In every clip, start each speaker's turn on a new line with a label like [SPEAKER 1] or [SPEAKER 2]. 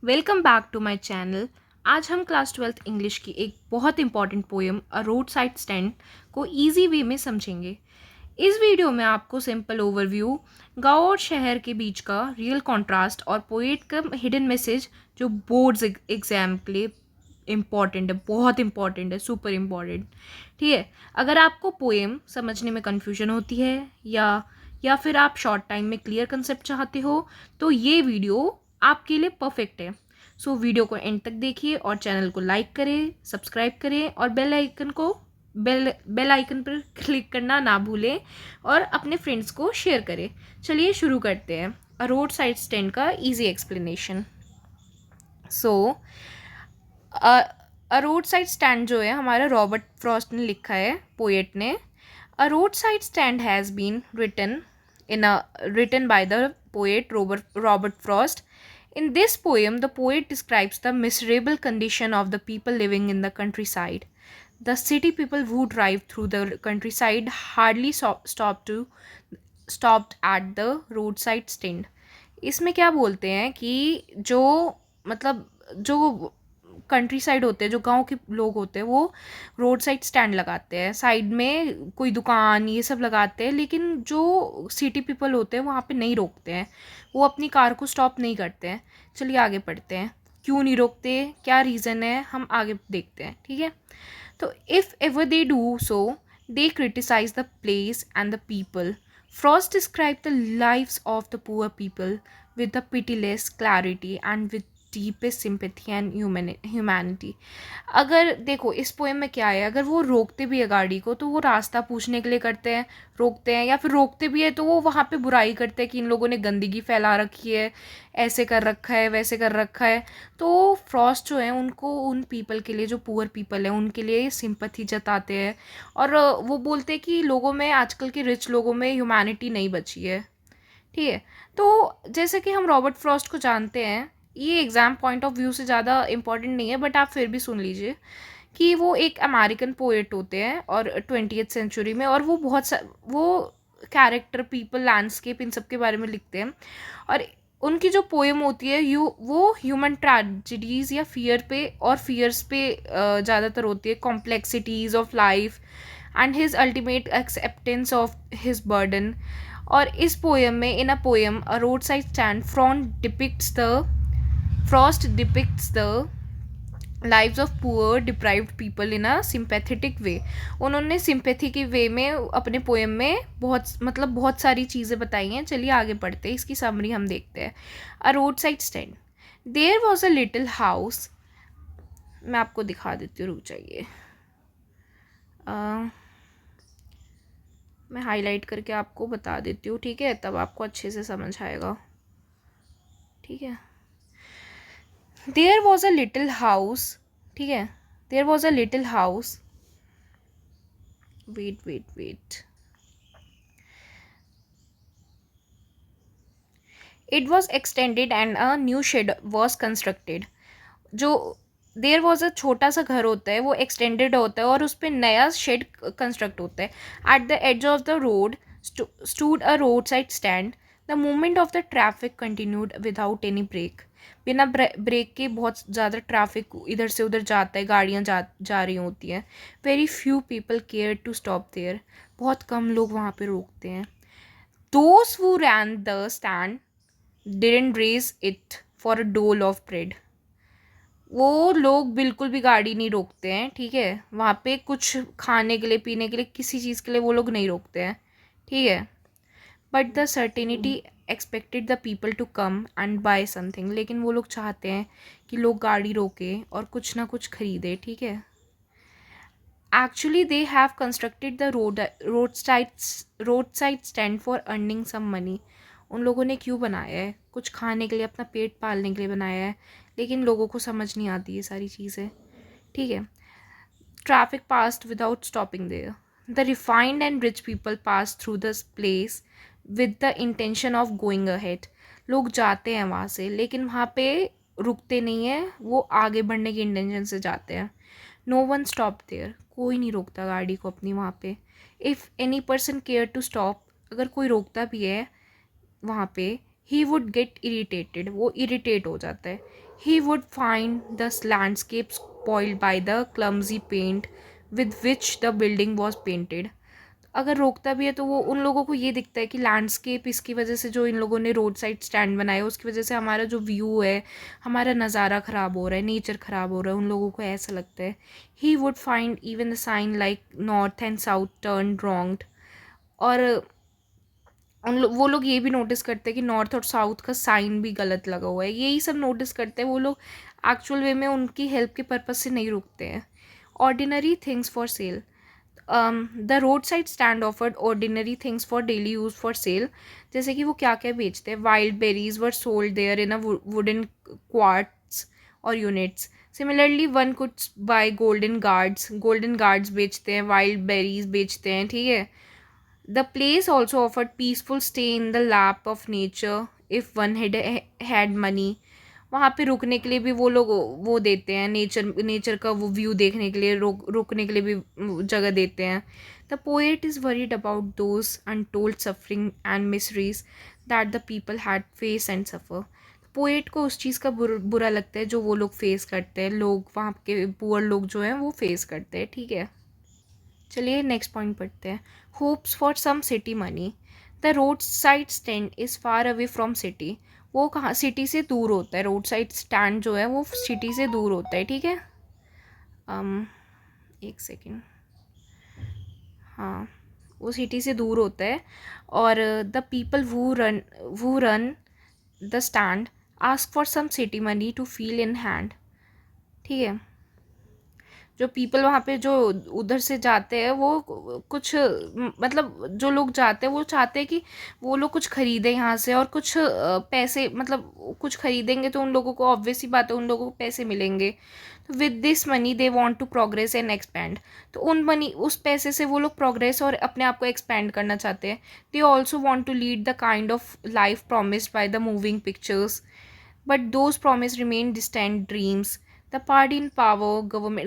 [SPEAKER 1] Welcome back to my channel. आज हम class 12th English की एक बहुत important poem a road side stand को इजी वे में समझेंगे। इस वीडियो में आपको सिंपल ओवरव्यू, गांव और शहर के बीच का रियल कॉन्ट्रास्ट और पोएट का हिडन मैसेज जो बोर्ड्स एग्जाम के लिए इम्पॉर्टेंट है, बहुत इम्पॉर्टेंट है, सुपर इम्पॉर्टेंट। ठीक है, अगर आपको पोएम समझने में कन्फ्यूजन होती है या फिर आप शॉर्ट टाइम में क्लियर कंसेप्ट चाहते हो तो ये वीडियो आपके लिए परफेक्ट है। सो वीडियो को एंड तक देखिए और चैनल को लाइक करें, सब्सक्राइब करें और बेल आइकन पर क्लिक करना ना भूलें और अपने फ्रेंड्स को शेयर करें। चलिए शुरू करते हैं अ रोड साइड स्टैंड का इजी एक्सप्लेनेशन। सो अ रोड साइड स्टैंड जो है हमारा रॉबर्ट फ्रॉस्ट ने लिखा है, पोएट ने। A road side stand has been written by the poet Robert Frost. In this poem, the poet describes the miserable condition of the people living in the countryside. The city people who drive through the countryside hardly stopped at the roadside stand. इसमें क्या बोलते हैं कि जो मतलब जो country side होते हैं, जो गांव के लोग होते हैं, वो रोड साइड स्टैंड लगाते हैं, साइड में कोई दुकान ये सब लगाते हैं, लेकिन जो सिटी पीपल होते हैं वहाँ पे नहीं रोकते हैं, वो अपनी कार को स्टॉप नहीं करते हैं। चलिए आगे पढ़ते हैं, क्यों नहीं रोकते, क्या रीज़न है, हम आगे देखते हैं। ठीक है, तो if ever they do so they criticise the place and the people. Frost described the lives of the poor people with the pitiless clarity and with deepest sympathy and humanity. अगर देखो इस पोएम में क्या है, अगर वो रोकते भी है गाड़ी को तो वो रास्ता पूछने के लिए करते हैं, रोकते हैं, या फिर रोकते भी है तो वो वहाँ पे बुराई करते हैं कि इन लोगों ने गंदगी फैला रखी है, ऐसे कर रखा है, वैसे कर रखा है। तो फ्रॉस्ट जो है उनको उन पीपल के लिए, जो पुअर पीपल है उनके लिए सिंपैथी जताते हैं और वो बोलते हैं कि लोगों में, आजकल के रिच लोगों में ह्यूमैनिटी नहीं बची है। ठीक है, तो जैसे कि हम रॉबर्ट फ्रॉस्ट को जानते हैं, ये एग्ज़ाम पॉइंट ऑफ व्यू से ज़्यादा इम्पॉर्टेंट नहीं है, बट आप फिर भी सुन लीजिए कि वो एक अमेरिकन पोएट होते हैं और 20th सेंचुरी में, और वो वो कैरेक्टर, पीपल, लैंडस्केप, इन सब के बारे में लिखते हैं। और उनकी जो पोएम होती है वो ह्यूमन ट्रेजिडीज़ या फियर्स पे ज़्यादातर होती है, complexities of life and his ultimate acceptance of his burden. और इस पोएम में, in a poem a road side stand, Frost depicts the lives of poor deprived people in a sympathetic way. उन्होंने sympathy के वे में अपने poem में बहुत सारी चीज़ें बताई हैं। चलिए आगे पढ़ते हैं, इसकी समरी हम देखते हैं। A road side stand, there was a little house. मैं आपको दिखा देती हूँ, रुक जाइए, मैं हाईलाइट करके आपको बता देती हूँ, ठीक है, तब आपको अच्छे से समझ आएगा। ठीक है, there was a little house. ठीक है, there was a little house, wait, it was extended and a new shed was constructed. जो देयर वॉज अ छोटा सा घर होता है, वो एक्सटेंडेड होता है और उस पर नया शेड कंस्ट्रक्ट होता है. At the edge of the road stood a road side stand. The movement of the traffic continued without any break. बिना ब्रेक के बहुत ज़्यादा ट्रैफिक इधर से उधर जाता है, गाड़ियाँ जा रही होती हैं. Very few people care to stop there. बहुत कम लोग वहाँ पे रोकते हैं. Those who ran the stand didn't raise it for a dole of bread. वो लोग बिल्कुल भी गाड़ी नहीं रोकते हैं, ठीक है, वहाँ पे कुछ खाने के लिए, पीने के लिए, किसी चीज़ के लिए वो लोग नहीं रोकते हैं. ठीक है, but the certainty expected the people to come and buy something. लेकिन वो लोग चाहते हैं कि लोग गाड़ी रोके और कुछ ना कुछ खरीदे. ठीक है, actually they have constructed the road side stand for earning some money. उन लोगों ने क्यों बनाया है? कुछ खाने के लिए, अपना पेट पालने के लिए बनाया है, लेकिन लोगों को समझ नहीं आती ये सारी चीज़ें. ठीक है, traffic passed without stopping there. The refined and rich people pass through this place with the intention of going ahead. लोग जाते हैं वहाँ से, लेकिन वहाँ पे रुकते नहीं हैं, वो आगे बढ़ने की इंटेंशन से जाते हैं. No one stop there. कोई नहीं रोकता गाड़ी को अपनी वहाँ पे. If any person care to stop. अगर कोई रोकता भी है वहाँ पे, ही वुड गेट इरिटेटेड, वो इरिटेट हो जाता है. He would find the landscape spoiled by the clumsy paint with which the building was painted. अगर रोकता भी है तो वो उन लोगों को ये दिखता है कि लैंडस्केप इसकी वजह से, जो इन लोगों ने रोड साइड स्टैंड बनाया उसकी वजह से हमारा जो व्यू है, हमारा नज़ारा ख़राब हो रहा है, नेचर ख़राब हो रहा है, उन लोगों को ऐसा लगता है. He would find even the sign like north and south turn wronged. और वो लोग ये भी नोटिस करते हैं कि नॉर्थ और साउथ का साइन भी गलत लगा हुआ है. यही सब नोटिस करते हैं वो लोग. एक्चुअल वे में उनकी हेल्प के पर्पज़ से नहीं रुकते हैं. Ordinary things for sale. The road side stand offered ordinary things for daily use for sale. जैसे कि वो क्या क्या बेचते हैं. Wild berries were sold there in a wooden quarts और units. Similarly one could buy golden gourds बेचते हैं, वाइल्ड बेरीज बेचते हैं. ठीक है. The place also offered peaceful stay in the lap of nature if one had money. वहाँ पे रुकने के लिए भी वो लोग वो देते हैं, नेचर का वो व्यू देखने के लिए रुकने के लिए भी जगह देते हैं. The poet is worried about those untold suffering and miseries that the people had face and suffer. Poet को उस चीज़ का बुरा लगता है जो वो लोग फेस करते हैं, लोग वहाँ के पुअर लोग जो हैं वो फेस करते हैं. ठीक है. चलिए नेक्स्ट पॉइंट पढ़ते हैं. Hopes for some city money. The road side stand is far away from city. वो कहाँ सिटी से दूर होता है. रोड साइड स्टैंड जो है वो सिटी से दूर होता है. ठीक है. एक सेकेंड. हाँ, वो सिटी से दूर होता है. और the people who run the stand ask for some city money to feel in hand. ठीक है. जो पीपल वहाँ पे जो उधर से जाते हैं वो कुछ मतलब जो लोग जाते हैं वो चाहते हैं कि वो लोग कुछ ख़रीदें यहाँ से, और कुछ पैसे मतलब कुछ ख़रीदेंगे तो उन लोगों को ऑब्वियस ही बात है उन लोगों को पैसे मिलेंगे. तो with this money they want to progress and expand. तो उस पैसे से वो लोग प्रोग्रेस और अपने आप को एक्सपैंड करना चाहते हैं. They also want to lead the kind of life promised by the moving pictures, but those promise remain distant dreams. The party in power.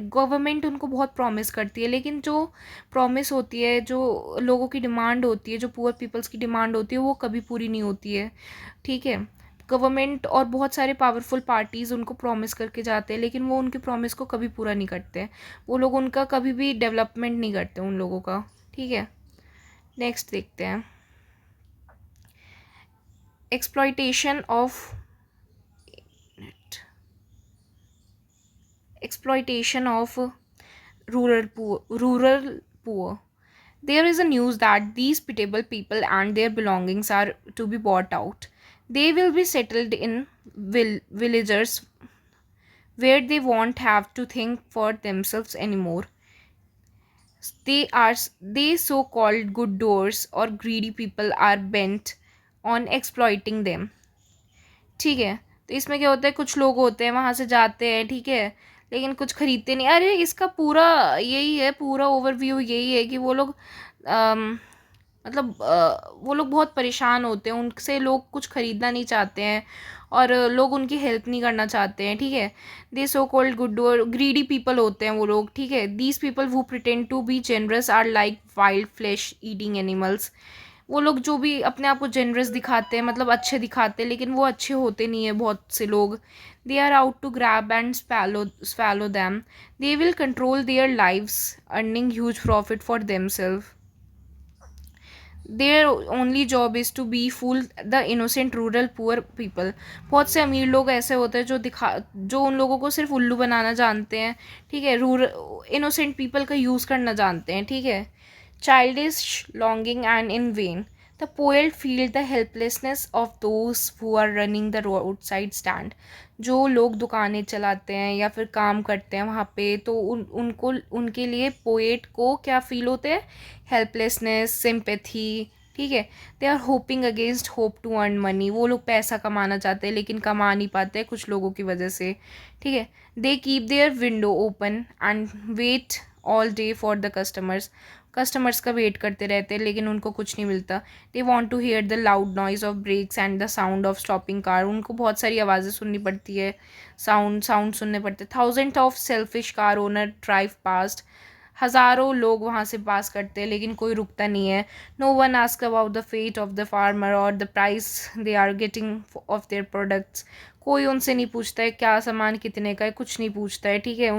[SPEAKER 1] Government उनको बहुत प्रॉमिस करती है, लेकिन जो प्रॉमिस होती है, जो लोगों की डिमांड होती है, जो पुअर पीपल्स की डिमांड होती है, वो कभी पूरी नहीं होती है. ठीक है. गवर्नमेंट और बहुत सारे पावरफुल पार्टीज़ उनको प्रॉमिस करके जाते हैं, लेकिन वो उनके प्रॉमिस को कभी पूरा नहीं करते. वो लोग उनका कभी भी डेवलपमेंट नहीं करते उन लोगों का. ठीक है. नेक्स्ट देखते हैं. Exploitation of exploitation of rural poor. There is a news that these pitiable people and their belongings are to be bought out. They will be settled in villages where they won't have to think for themselves anymore. They so-called good doers or greedy people are bent on exploiting them. ठीक है. तो इसमें क्या होता है, कुछ लोग होते हैं वहाँ से जाते हैं. ठीक है. लेकिन कुछ खरीदते नहीं. अरे इसका पूरा यही है, पूरा ओवरव्यू यही है कि वो लोग मतलब वो लोग बहुत परेशान होते हैं, उनसे लोग कुछ ख़रीदना नहीं चाहते हैं और लोग उनकी हेल्प नहीं करना चाहते हैं. ठीक है. दे सो कॉल्ड गुड और ग्रीडी पीपल होते हैं वो लोग. ठीक है. These people who pretend to be generous are like wild flesh eating animals. वो लोग जो भी अपने आप को जेनरस दिखाते हैं, मतलब अच्छे दिखाते हैं, लेकिन वो अच्छे होते नहीं है बहुत से लोग. They are out to grab and swallow them. They will control their lives earning huge profit for themself. Their only job is to befool the innocent rural poor people. बहुत से अमीर लोग ऐसे होते हैं जो उन लोगों को सिर्फ उल्लू बनाना जानते हैं. ठीक है. इनोसेंट पीपल का यूज़ करना जानते हैं. ठीक है. Childish longing and in vain. The poet feels the helplessness of those who are running the roadside stand. जो लोग दुकानें चलाते हैं या फिर काम करते हैं वहाँ पे, तो उनको उनके लिए पोएट को क्या फील होते हैं, हेल्पलेसनेस, सिंपैथी. ठीक है. They are hoping against hope to earn money. वो लोग पैसा कमाना चाहते हैं लेकिन कमा नहीं पाते कुछ लोगों की वजह से. ठीक है. They keep their window open and wait all day for the customers का वेट करते रहते हैं लेकिन उनको कुछ नहीं मिलता. They want to hear the loud noise of brakes and the sound of stopping car. उनको बहुत सारी आवाज़ें सुननी पड़ती है, साउंड सुनने पड़ते. Thousand of selfish car owner drive past हज़ारों लोग वहाँ से पास करते हैं लेकिन कोई रुकता नहीं है. No one ask about the fate of the farmer और the price they are getting of their products. कोई उनसे नहीं पूछता है क्या सामान कितने का है, कुछ नहीं पूछता है. ठीक है,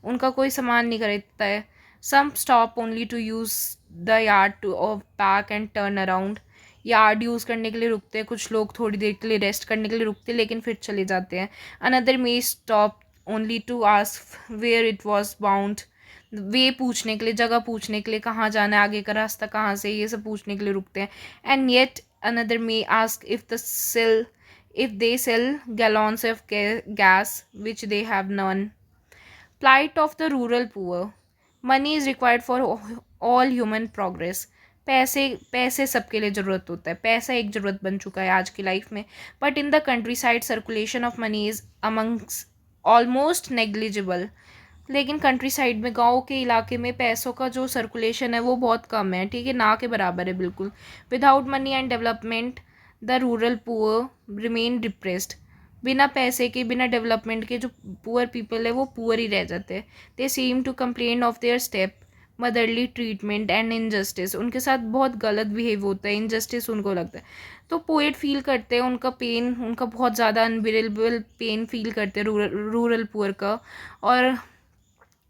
[SPEAKER 1] उनका कोई सामान नहीं खरीदता है. Some stop only to use the yard to off pack and turn around. Yard use करने के लिए रुकते हैं कुछ लोग, थोड़ी देर के लिए रेस्ट करने के लिए रुकते हैं लेकिन फिर चले जाते हैं. Another may stop only to ask where it was bound. वे पूछने के लिए, जगह पूछने के लिए, कहाँ जाना है, आगे का रास्ता कहाँ से, ये सब पूछने के लिए रुकते हैं. And yet another may ask if they sell gallons of gas which they have none. Plight of the rural poor. Money is required for all human progress. पैसे पैसे सबके लिए ज़रूरत होता है. पैसा एक ज़रूरत बन चुका है आज की लाइफ में. But in the country side circulation of money is amongst almost negligible. लेकिन कंट्री साइड में, गाँव के इलाके में पैसों का जो सर्कुलेशन है वो बहुत कम है. ठीक है, ना के बराबर है बिल्कुल. Without money and development the rural poor remain depressed. बिना पैसे के, बिना डेवलपमेंट के जो पुअर पीपल है वो पुअर ही रह जाते हैं. They seem to complain of their stepmotherly treatment and injustice. उनके साथ बहुत गलत बिहेव होता है, इनजस्टिस उनको लगता है. तो पोएट फील करते हैं उनका पेन, उनका बहुत ज़्यादा अनबिरेबल पेन फील करते हैं रूरल पुअर का. और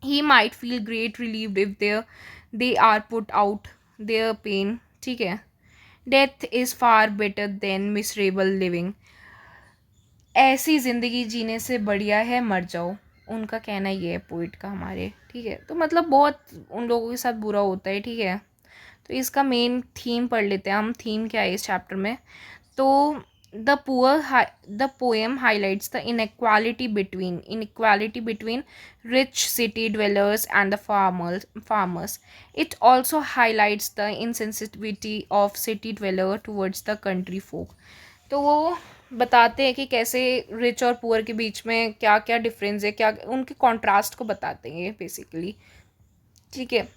[SPEAKER 1] he might feel great relieved if they are put out their pain. ठीक है, death is far better than miserable living. ऐसी ज़िंदगी जीने से बढ़िया है मर जाओ. उनका कहना ये है पोइट का हमारे. ठीक है, तो मतलब बहुत उन लोगों के साथ बुरा होता है. ठीक है, तो इसका मेन थीम पढ़ लेते हैं हम. थीम क्या है इस चैप्टर में? तो the poem highlights the inequality between rich city dwellers and the farmers. It also highlights the insensitivity of city dweller towards the country folk. तो वो बताते हैं कि कैसे रिच और पुअर के बीच में क्या क्या डिफरेंस है, क्या उनके कॉन्ट्रास्ट को बताते हैं बेसिकली. ठीक है,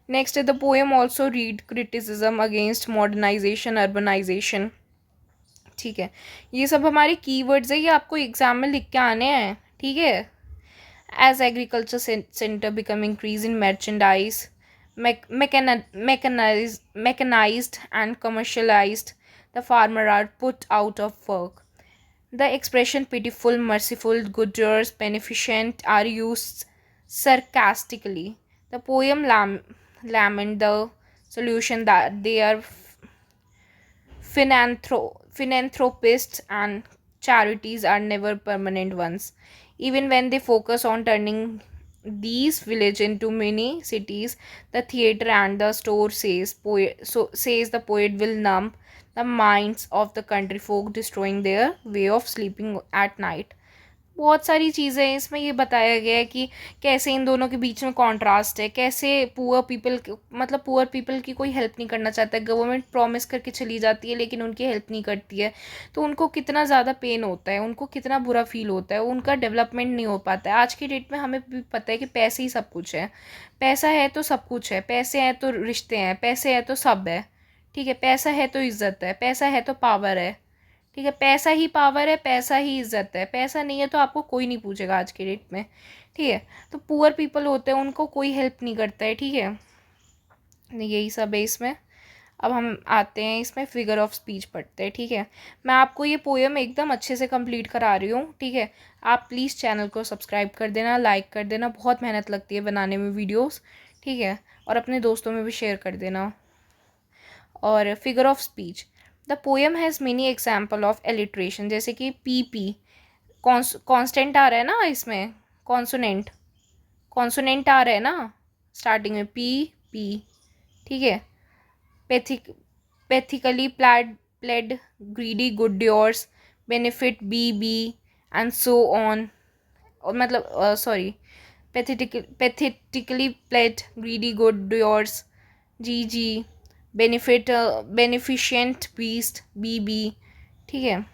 [SPEAKER 1] नेक्स्ट है the poem also read criticism against modernisation, urbanisation. ठीक है, ये सब हमारे कीवर्ड्स है, ये आपको एग्जाम में लिख के आने हैं. ठीक है, as agriculture centre become increase in merchandise, mechanised and commercialised, the farmer are put out of work. The expression pitiful, merciful, good years, beneficent are used sarcastically. The poem lament the solution that they are philanthropists and charities are never permanent ones. Even when they focus on turning these villages into mini cities, the theater and the store says the poet will numb the minds of the country folk, destroying their way of sleeping at night. बहुत सारी चीज़ें हैं इसमें. ये बताया गया है कि कैसे इन दोनों के बीच में कॉन्ट्रास्ट है, कैसे पुअर पीपल की कोई हेल्प नहीं करना चाहता है. गवर्नमेंट प्रॉमिस करके चली जाती है लेकिन उनकी हेल्प नहीं करती है. तो उनको कितना ज़्यादा पेन होता है, उनको कितना बुरा फील होता है, उनका डेवलपमेंट नहीं हो पाता है. आज की डेट में हमें भी पता है कि पैसे ही सब कुछ है. पैसा है तो सब कुछ है, पैसे हैं तो रिश्ते हैं, पैसे है तो सब है. ठीक है, पैसा है तो इज्जत है, पैसा है तो पावर है. ठीक है, पैसा ही पावर है, पैसा ही इज्जत है. पैसा नहीं है तो आपको कोई नहीं पूछेगा आज के डेट में. ठीक है, तो पुअर पीपल होते हैं उनको कोई हेल्प नहीं करता है. ठीक है, यही सब है इसमें. अब हम आते हैं इसमें फिगर ऑफ स्पीच पढ़ते हैं. ठीक है, मैं आपको ये पोएम एकदम अच्छे से कंप्लीट करा रही हूँ. ठीक है, आप प्लीज़ चैनल को सब्सक्राइब कर देना, लाइक कर देना. बहुत मेहनत लगती है बनाने में वीडियोस. ठीक है, और अपने दोस्तों में भी शेयर कर देना. और figure of speech, the poem has many example of alliteration. जैसे कि पी कॉन्स्टेंट आ रहा है ना इसमें, कॉन्सोनेंट आ रहा है ना स्टार्टिंग में, पी. ठीक है, pathetically played, greedy good yours, benefit be and so on. और मतलब pathetically played, greedy good yours, जी, बेनिफिशिएंट बीस्ट बी. ठीक है,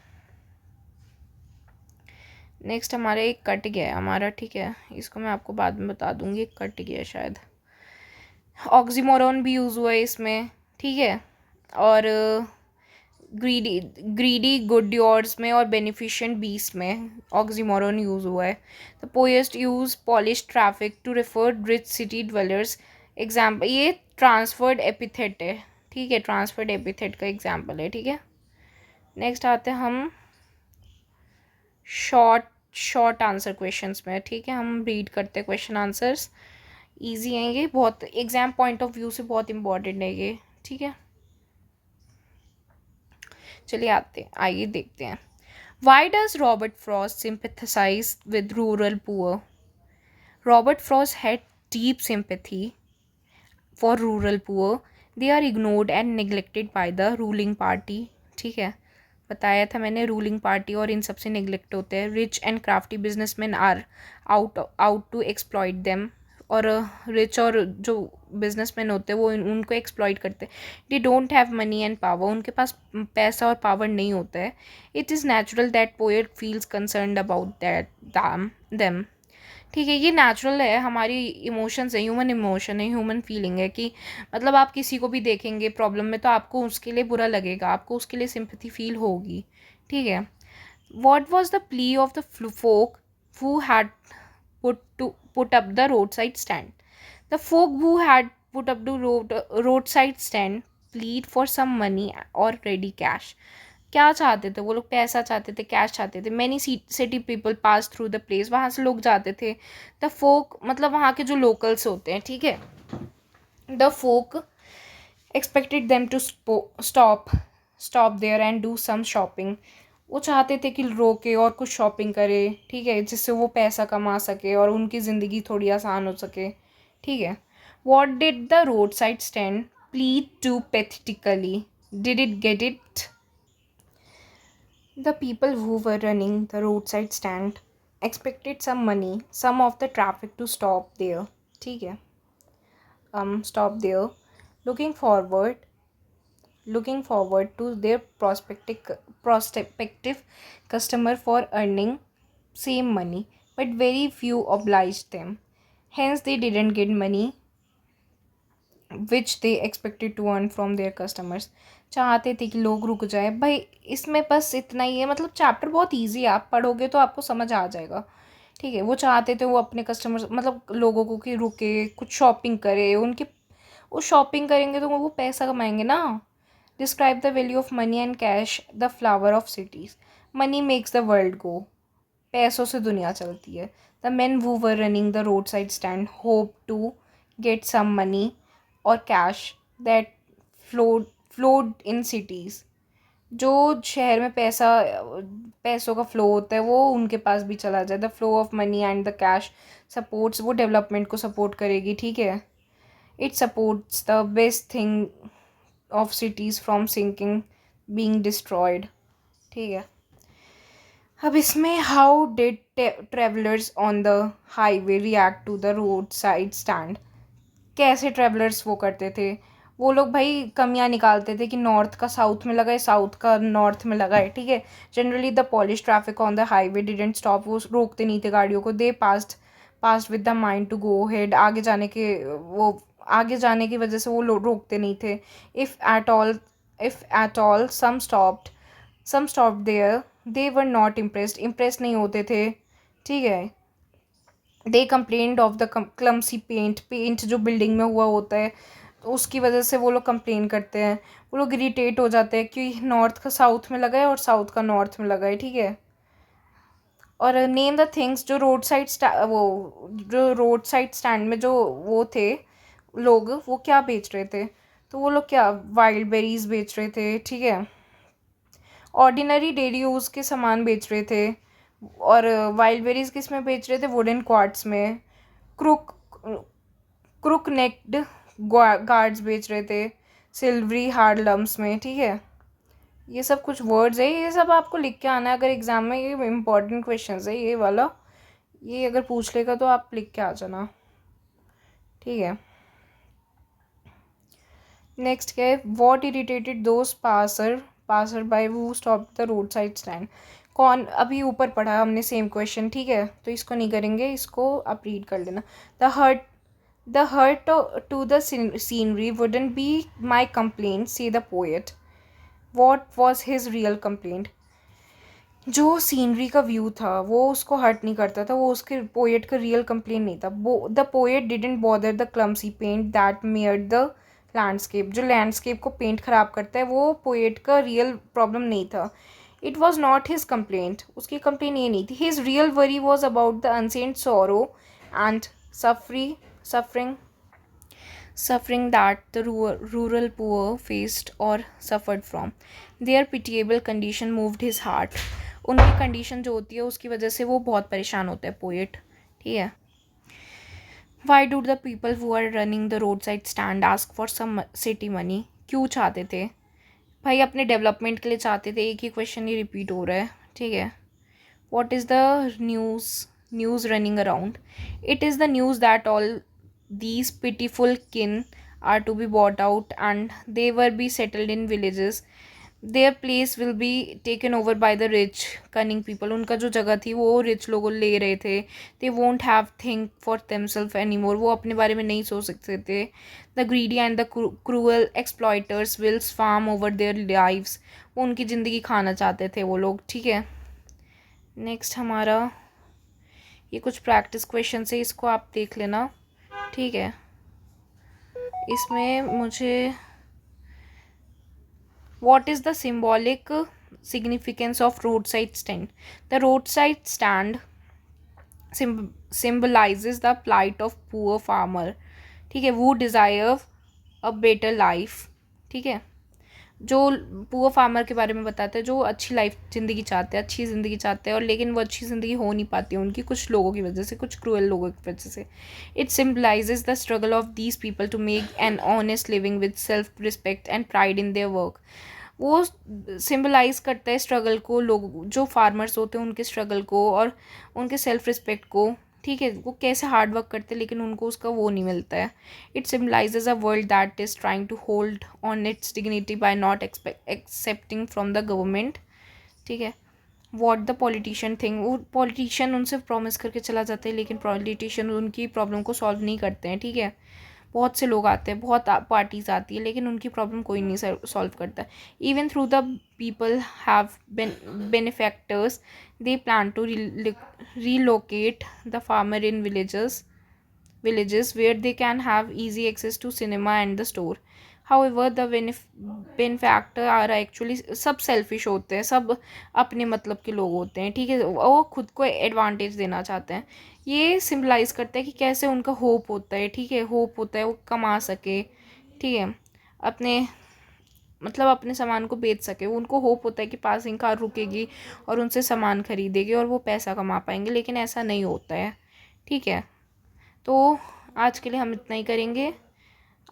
[SPEAKER 1] नेक्स्ट हमारा एक कट गया है हमारा. ठीक है, इसको मैं आपको बाद में बता दूंगी, कट गया शायद. ऑक्सीमोरॉन भी यूज़ हुआ है इसमें. ठीक है, और ग्रीडी ग्रीडी गुड योर्स में और बेनिफिशिएंट बीस्ट में ऑक्सीमोरन यूज़ हुआ है. The poet use polish traffic to refer rich city dwellers. Example, ये ट्रांसफर्ड एपिथेट है. ठीक है, ट्रांसफर्ड एपिथेट का एग्जाम्पल है. ठीक है, नेक्स्ट आते हैं हम शॉर्ट शॉर्ट आंसर क्वेश्चंस में. ठीक है, हम रीड करते हैं क्वेश्चन आंसर्स. इजी हैं ये, बहुत एग्जाम पॉइंट ऑफ व्यू से बहुत इंपॉर्टेंट है ये. ठीक है, चलिए आइए देखते हैं. Why does Robert Frost sympathise with rural poor? Robert Frost had deep sympathy for rural poor. They are ignored and neglected by the ruling party. ठीक है, बताया था मैंने, रूलिंग पार्टी और इन सबसे नेग्लेक्ट होते हैं. Rich and crafty businessman are out to exploit them. और रिच और जो बिजनेसमैन होते हैं वो उनको एक्सप्लॉइट करते हैं. They don't have money and power. उनके पास पैसा और पावर नहीं होता है. It is natural that poet feels concerned about that them. ठीक है, ये नेचुरल है, हमारी इमोशंस है, ह्यूमन इमोशन है, ह्यूमन फीलिंग है कि मतलब आप किसी को भी देखेंगे प्रॉब्लम में तो आपको उसके लिए बुरा लगेगा, आपको उसके लिए सिंपैथी फील होगी. ठीक है. What was the plea of the folk who had put up the roadside stand? The folk who had put up the roadside stand plead for some money or ready cash. क्या चाहते थे वो लोग? पैसा चाहते थे, कैश चाहते थे. Many city people pass through the place. वहाँ से लोग जाते थे. द फोक मतलब वहाँ के जो लोकल्स होते हैं. ठीक है, the folk expected them to stop there and do some shopping. वो चाहते थे कि रोके और कुछ शॉपिंग करे. ठीक है, जिससे वो पैसा कमा सके और उनकी ज़िंदगी थोड़ी आसान हो सके. ठीक है. What did the road side stand plead to pathetically? Did it get it? The people who were running the road side stand expected some money, some of the traffic to stop there. ठीक है, stop there, looking forward to their prospective customer for earning same money, but very few obliged them. Hence they didn't get money which they expected to earn from their customers. चाहते थे कि लोग रुक जाए. भाई इसमें बस इतना ही है, मतलब चैप्टर बहुत इजी है, आप पढ़ोगे तो आपको समझ आ जाएगा. ठीक है, वो चाहते थे वो अपने कस्टमर्स मतलब लोगों को कि रुके, कुछ शॉपिंग करे. उनके वो शॉपिंग करेंगे तो वो पैसा कमाएंगे ना. Describe the value of money and cash, the flower of cities. Money makes the world go. पैसों से दुनिया चलती है. The men who were running the road side stand hope to get some money और cash that flowed in cities. जो शहर में पैसों का फ्लो होता है वो उनके पास भी चला जाए. The flow of money and the cash supports, वो डेवलपमेंट को सपोर्ट करेगी. ठीक है, it supports the best thing of cities from sinking being destroyed. ठीक है, अब इसमें how did travellers on the highway react to the road side stand? कैसे ट्रेवलर्स वो करते थे? वो लोग भाई कमियां निकालते थे कि नॉर्थ का साउथ में लगाए, साउथ का नॉर्थ में लगाए. ठीक है, generally the polish traffic on the highway didn't stop. वो रोकते नहीं थे गाड़ियों को. They passed with the mind to go head. आगे जाने की वजह से वो लोग रोकते नहीं थे. If at all some stopped there, they were not impressed नहीं होते थे. ठीक है, they complained of the clumsy paint जो बिल्डिंग में हुआ होता है तो उसकी वजह से वो लोग कंप्लेन करते हैं. वो लोग इरिटेट हो जाते हैं कि नॉर्थ का साउथ में लगाए और साउथ का नॉर्थ में लगाए. ठीक है, और नेम द थिंग्स जो रोड साइड स्टैंड में जो वो थे लोग, वो क्या बेच रहे थे? तो वो लोग क्या वाइल्ड बेरीज बेच रहे थे. ठीक है, ऑर्डिनरी डेली यूज़ के सामान बेच रहे थे. और वाइल्ड बेरीज किस में बेच रहे थे? वुडन क्वार्ट्स में. क्रुक नेक्ड गार्ड्स बेच रहे थे सिल्वरी हार्ड लम्स में. ठीक है, ये सब कुछ वर्ड्स है, ये सब आपको लिख के आना है अगर एग्ज़ाम में. ये इंपॉर्टेंट क्वेश्चन है ये वाला, ये अगर पूछ लेगा तो आप लिख के आ जाना. ठीक है, नेक्स्ट क्या है? What irritated those passer by who stop the road side stand. कौन? अभी ऊपर पढ़ा हमने सेम क्वेश्चन. ठीक है, तो इसको नहीं करेंगे, इसको आप रीड कर लेना. The hurt to the scenery wouldn't be my complaint, see the poet. What was his real complaint? जो सीनरी का व्यू था वो उसको हर्ट नहीं करता था, वो उसके पोएट का रियल कंप्लेन नहीं था. The poet didn't bother the clumsy paint that made the landscape. जो लैंडस्केप को पेंट खराब करता है वो पोएट का रियल प्रॉब्लम नहीं था. It was not his complaint. उसकी कंप्लेन ये नहीं थी. His real worry was about the unsent sorrow and suffering suffering that the rural poor faced or suffered from. Their pitiable condition moved his heart. उनकी condition जो होती है उसकी वजह से वो बहुत परेशान होता है पोएट. ठीक है. Why do the people who are running the roadside stand ask for some city money? क्यों चाहते थे भाई? अपने डेवलपमेंट के लिए चाहते थे. एक ही क्वेश्चन ही रिपीट हो रहा है. ठीक है. What is the news running around? It is the news that all these pitiful kin are to be bought out and they will be settled in villages. Their place will be taken over by the rich cunning people. उनका जो जगह थी वो rich लोग ले रहे थे. They won't have think for themselves anymore. वो अपने बारे में नहीं सोच सकते थे. The greedy and the cruel exploiters will swarm over their lives. वो उनकी ज़िंदगी खाना चाहते थे वो लोग. ठीक है. नेक्स्ट हमारा ये कुछ प्रैक्टिस क्वेश्चन है, इसको आप देख लेना. ठीक है. इसमें मुझे what is the symbolic significance of road side stand? The road side stand symbolizes the plight of poor farmer. ठीक है. वो डिज़ायर अ बेटर लाइफ. ठीक है. जो पुअर फार्मर के बारे में बताता है जो अच्छी लाइफ ज़िंदगी चाहते हैं, अच्छी ज़िंदगी चाहते हैं, और लेकिन वो अच्छी ज़िंदगी हो नहीं पाती है उनकी कुछ लोगों की वजह से, कुछ क्रूअल लोगों की वजह से. It symbolises the struggle of these people to make an honest living with self respect and pride in their work. वो सिम्बलाइज करता है स्ट्रगल को, लोग जो फार्मर्स होते हैं उनके स्ट्रगल को और उनके सेल्फ रिस्पेक्ट को. ठीक है. वो कैसे हार्ड वर्क करते हैं लेकिन उनको उसका वो नहीं मिलता है. It symbolises a world that is trying to hold on its dignity by not accepting from the government. ठीक है. What the politician thing? वो पॉलिटिशियन उनसे प्रॉमिस करके चला जाता है लेकिन पॉलिटिशियन उनकी प्रॉब्लम को सॉल्व नहीं करते हैं. ठीक है. बहुत से लोग आते हैं, बहुत पार्टीज आती है लेकिन उनकी प्रॉब्लम कोई नहीं सॉल्व करता. Even through the people have benefactors they plan to relocate the farmer in villages where they can have easy access to cinema and the store. However, the benefactor are actually सब selfish होते हैं, सब अपने मतलब के लोग होते हैं. ठीक है. वो खुद को एडवांटेज देना चाहते हैं. ये सिम्बलाइज करता है कि कैसे उनका होप होता है. ठीक है. होप होता है वो कमा सके. ठीक है. अपने मतलब अपने सामान को बेच सके. उनको होप होता है कि पासिंग कार रुकेगी और उनसे सामान खरीदेगी और वो पैसा कमा पाएंगे, लेकिन ऐसा नहीं होता है. ठीक है. तो आज के लिए हम इतना ही करेंगे.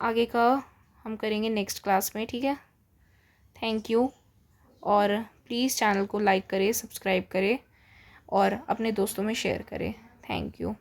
[SPEAKER 1] आगे का हम करेंगे नेक्स्ट क्लास में. ठीक है. Thank you. और प्लीज़ चैनल को लाइक करें, सब्सक्राइब करें और अपने दोस्तों में शेयर करें. Thank you.